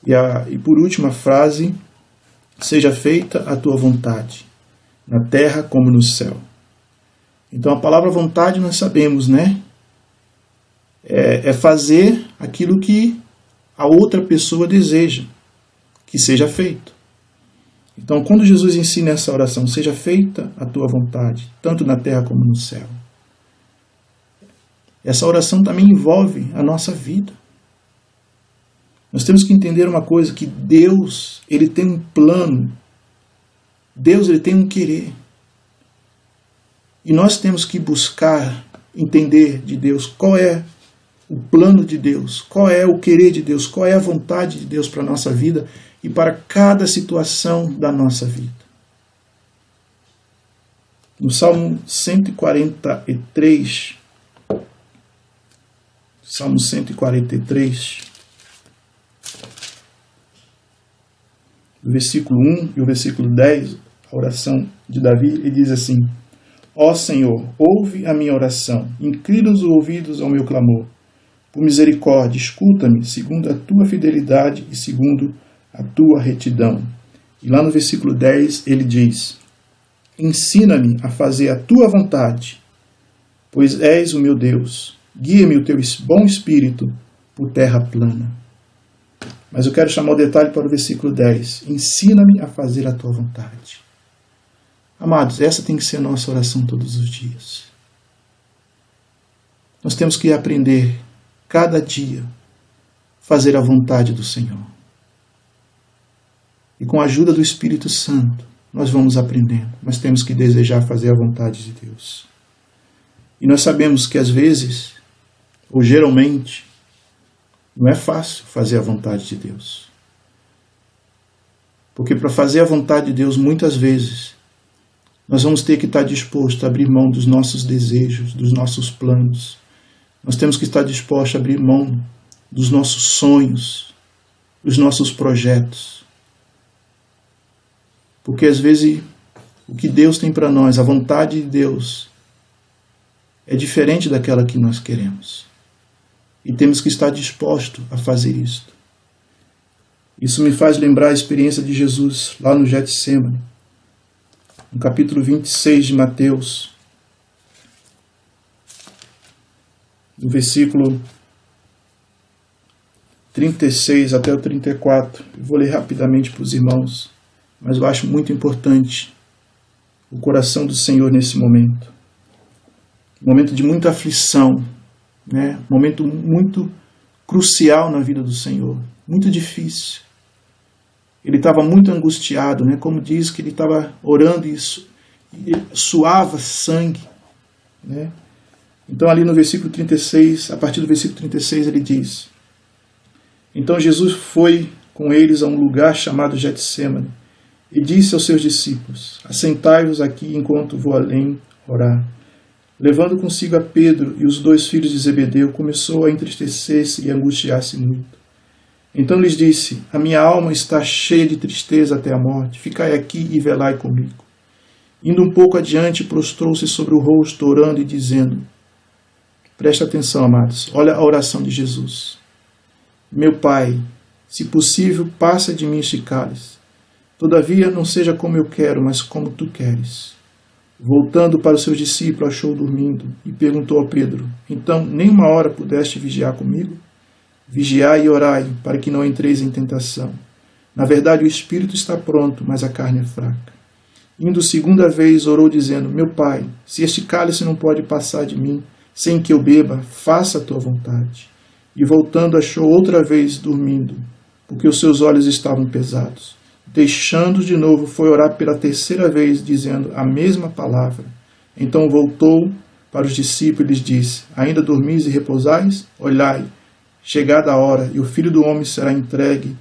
E por último a frase: seja feita a tua vontade, na terra como no céu. Então a palavra vontade nós sabemos, né? É fazer aquilo que a outra pessoa deseja que seja feito. Então, quando Jesus ensina essa oração, seja feita a tua vontade, tanto na terra como no céu, essa oração também envolve a nossa vida. Nós temos que entender uma coisa, que Deus, Ele tem um plano, Deus, Ele tem um querer. E nós temos que buscar entender de Deus qual é o plano de Deus, qual é o querer de Deus, qual é a vontade de Deus para a nossa vida e para cada situação da nossa vida. No Salmo 143, o versículo 1 e o versículo 10, a oração de Davi, ele diz assim: ó Senhor, ouve a minha oração, inclina os ouvidos ao meu clamor. Por misericórdia, escuta-me, segundo a tua fidelidade e segundo a tua retidão. E lá no versículo 10 ele diz: ensina-me a fazer a tua vontade, pois és o meu Deus. Guia-me o teu bom espírito por terra plana. Mas eu quero chamar o detalhe para o versículo 10. Ensina-me a fazer a tua vontade. Amados, essa tem que ser a nossa oração todos os dias. Nós temos que aprender cada dia fazer a vontade do Senhor. E com a ajuda do Espírito Santo, nós vamos aprendendo. Mas temos que desejar fazer a vontade de Deus. E nós sabemos que às vezes, ou geralmente, não é fácil fazer a vontade de Deus. Porque para fazer a vontade de Deus, muitas vezes, nós vamos ter que estar disposto a abrir mão dos nossos desejos, dos nossos planos. Nós temos que estar disposto a abrir mão dos nossos sonhos, dos nossos projetos. Porque às vezes o que Deus tem para nós, a vontade de Deus, é diferente daquela que nós queremos. E temos que estar disposto a fazer isto. Isso me faz lembrar a experiência de Jesus lá no Getsêmani, no capítulo 26 de Mateus, no versículo 36 até o 34. Eu vou ler rapidamente para os irmãos, mas eu acho muito importante o coração do Senhor nesse momento. Momento de muita aflição, né? Momento muito crucial na vida do Senhor, muito difícil. Ele estava muito angustiado, né? Como diz que ele estava orando e suava sangue, né? Então ali no versículo 36, a partir do versículo 36 ele diz: Então Jesus foi com eles a um lugar chamado Getsêmani e disse aos seus discípulos: Assentai-vos aqui enquanto vou além orar. Levando consigo a Pedro e os 2 filhos de Zebedeu, começou a entristecer-se e angustiar-se muito. Então lhes disse: A minha alma está cheia de tristeza até a morte. Ficai aqui e velai comigo. Indo um pouco adiante, prostrou-se sobre o rosto, orando e dizendo: Presta atenção, amados. Olha a oração de Jesus. Meu Pai, se possível, passa de mim este cálice. Todavia, não seja como eu quero, mas como tu queres. Voltando para os seus discípulos, achou dormindo e perguntou a Pedro: Então, nem uma hora pudeste vigiar comigo? Vigiai e orai, para que não entreis em tentação. Na verdade, o espírito está pronto, mas a carne é fraca. Indo segunda vez, orou dizendo: Meu Pai, se este cálice não pode passar de mim, sem que eu beba, faça a tua vontade. E voltando, achou outra vez dormindo, porque os seus olhos estavam pesados. Deixando de novo, foi orar pela terceira vez, dizendo a mesma palavra. Então voltou para os discípulos e lhes disse: Ainda dormis e repousais? Olhai, chegada a hora, e o Filho do Homem será entregue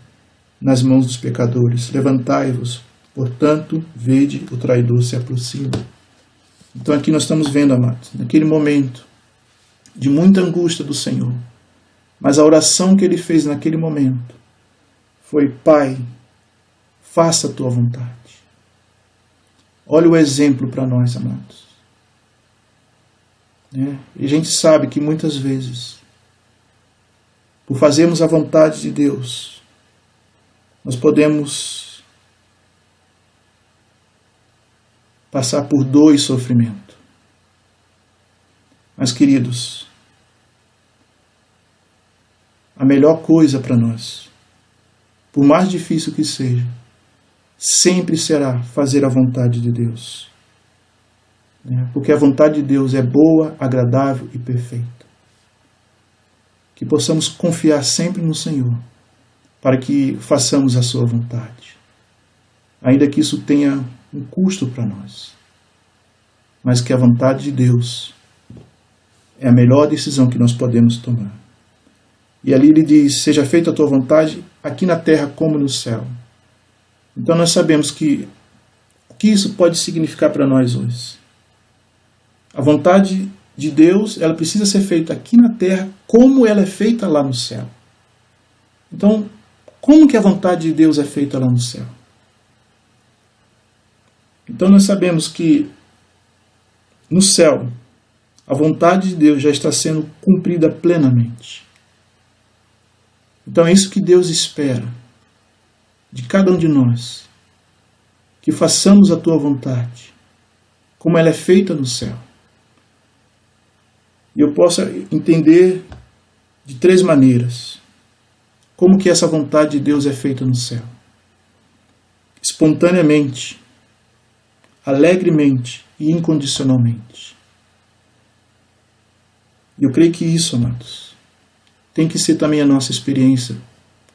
nas mãos dos pecadores. Levantai-vos, portanto, vede, o traidor se aproxima. Então aqui nós estamos vendo, amados, naquele momento de muita angústia do Senhor, mas a oração que ele fez naquele momento foi: Pai, faça a tua vontade. Olha o exemplo para nós, amados. E a gente sabe que muitas vezes, por fazermos a vontade de Deus, nós podemos passar por dor e sofrimento. Mas, queridos, a melhor coisa para nós, por mais difícil que seja, sempre será fazer a vontade de Deus. Porque a vontade de Deus é boa, agradável e perfeita. Que possamos confiar sempre no Senhor, para que façamos a sua vontade. Ainda que isso tenha um custo para nós. Mas que a vontade de Deus é a melhor decisão que nós podemos tomar. E ali ele diz: seja feita a tua vontade, aqui na terra como no céu. Então nós sabemos que o que isso pode significar para nós hoje. A vontade de Deus, ela precisa ser feita aqui na terra como ela é feita lá no céu. Então, como que a vontade de Deus é feita lá no céu? Então nós sabemos que no céu, a vontade de Deus já está sendo cumprida plenamente. Então é isso que Deus espera de cada um de nós, que façamos a tua vontade, como ela é feita no céu. E eu posso entender de 3 maneiras como que essa vontade de Deus é feita no céu. Espontaneamente, alegremente e incondicionalmente. E eu creio que isso, amados, tem que ser também a nossa experiência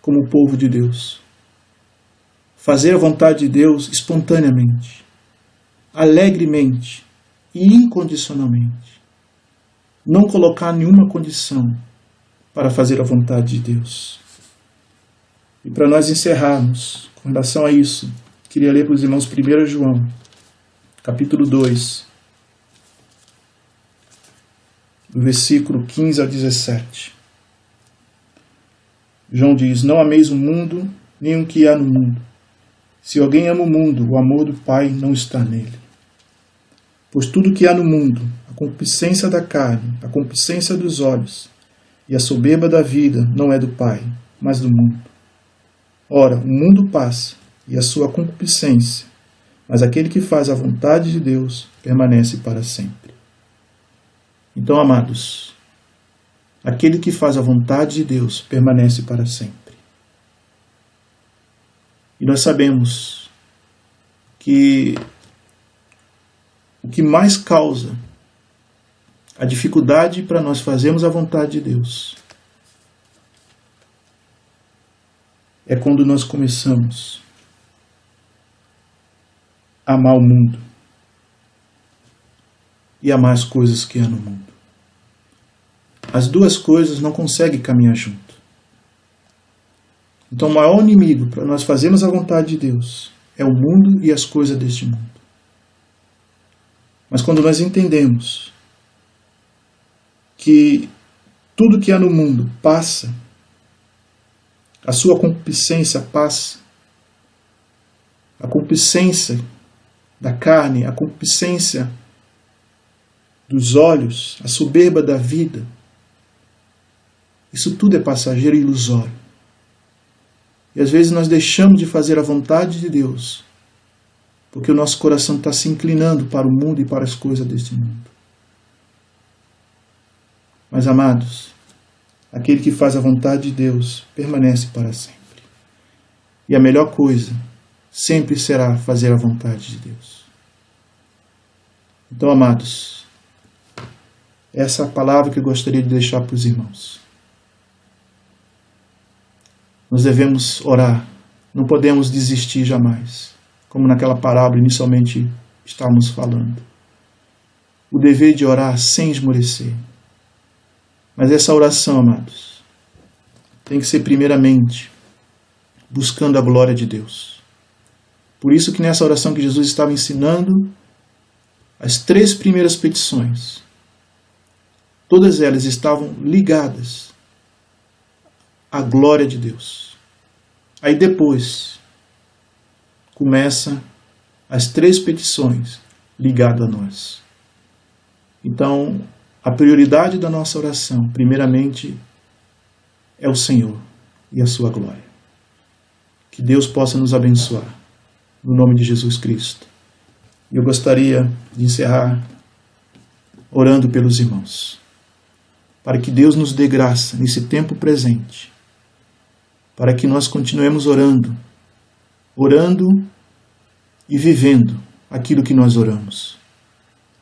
como povo de Deus. Fazer a vontade de Deus espontaneamente, alegremente e incondicionalmente. Não colocar nenhuma condição para fazer a vontade de Deus. E para nós encerrarmos Com relação a isso, queria ler para os irmãos 1 João, capítulo 2, do versículo 15 ao 17. João diz: não ameis o mundo, nem o que há no mundo. Se alguém ama o mundo, o amor do Pai não está nele. Pois tudo que há no mundo, a concupiscência da carne, a concupiscência dos olhos e a soberba da vida, não é do Pai, mas do mundo. Ora, o mundo passa e a sua concupiscência, mas aquele que faz a vontade de Deus permanece para sempre. Então, amados, aquele que faz a vontade de Deus permanece para sempre. E nós sabemos que o que mais causa a dificuldade para nós fazermos a vontade de Deus é quando nós começamos a amar o mundo e amar as coisas que há no mundo. As duas coisas não conseguem caminhar junto. Então o maior inimigo para nós fazermos a vontade de Deus é o mundo e as coisas deste mundo. Mas quando nós entendemos que tudo que há no mundo passa, a sua concupiscência passa, a concupiscência da carne, a concupiscência dos olhos, a soberba da vida, isso tudo é passageiro e ilusório. E às vezes nós deixamos de fazer a vontade de Deus, porque o nosso coração está se inclinando para o mundo e para as coisas deste mundo. Mas, amados, aquele que faz a vontade de Deus permanece para sempre. E a melhor coisa sempre será fazer a vontade de Deus. Então, amados, essa é a palavra que eu gostaria de deixar para os irmãos. Nós devemos orar, não podemos desistir jamais, como naquela parábola inicialmente estávamos falando. O dever de orar sem esmorecer. Mas essa oração, amados, tem que ser primeiramente buscando a glória de Deus. Por isso que nessa oração que Jesus estava ensinando, as 3 primeiras petições, todas elas estavam ligadas à glória de Deus. Aí depois começa as 3 petições ligadas a nós. Então, a prioridade da nossa oração, primeiramente, é o Senhor e a sua glória. Que Deus possa nos abençoar, no nome de Jesus Cristo. E eu gostaria de encerrar orando pelos irmãos, para que Deus nos dê graça nesse tempo presente, para que nós continuemos orando e vivendo aquilo que nós oramos.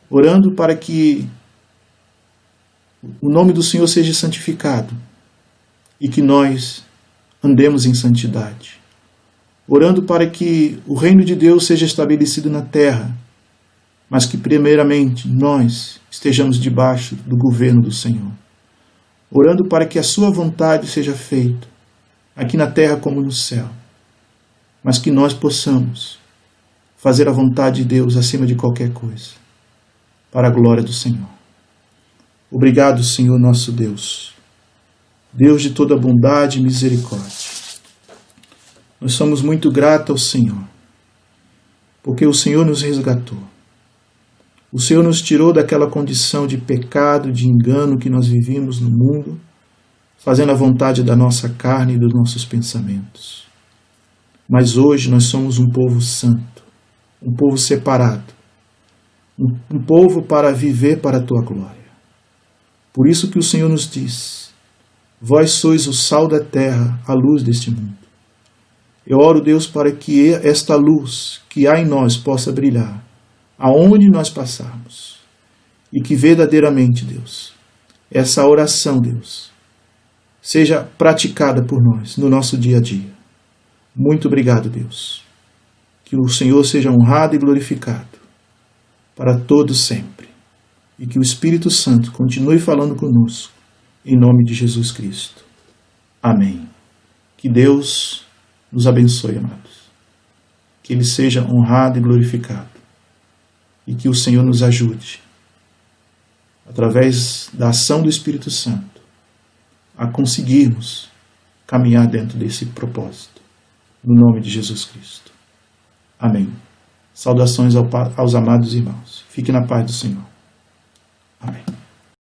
Orando para que o nome do Senhor seja santificado e que nós andemos em santidade. Orando para que o reino de Deus seja estabelecido na terra, mas que primeiramente nós estejamos debaixo do governo do Senhor. Orando para que a sua vontade seja feita, aqui na terra como no céu, mas que nós possamos fazer a vontade de Deus acima de qualquer coisa, para a glória do Senhor. Obrigado, Senhor nosso Deus, Deus de toda bondade e misericórdia. Nós somos muito gratos ao Senhor, porque o Senhor nos resgatou. O Senhor nos tirou daquela condição de pecado, de engano que nós vivíamos no mundo, fazendo a vontade da nossa carne e dos nossos pensamentos. Mas hoje nós somos um povo santo, um povo separado, um povo para viver para a tua glória. Por isso que o Senhor nos diz: vós sois o sal da terra, a luz deste mundo. Eu oro, Deus, para que esta luz que há em nós possa brilhar, aonde nós passarmos. E que verdadeiramente, Deus, essa oração, Deus, seja praticada por nós no nosso dia a dia. Muito obrigado, Deus. Que o Senhor seja honrado e glorificado para todos sempre. E que o Espírito Santo continue falando conosco, em nome de Jesus Cristo. Amém. Que Deus nos abençoe, amados. que Ele seja honrado e glorificado. E que o Senhor nos ajude, através da ação do Espírito Santo, a conseguirmos caminhar dentro desse propósito. No nome de Jesus Cristo. Amém. Saudações aos amados irmãos. Fique na paz do Senhor. Amém.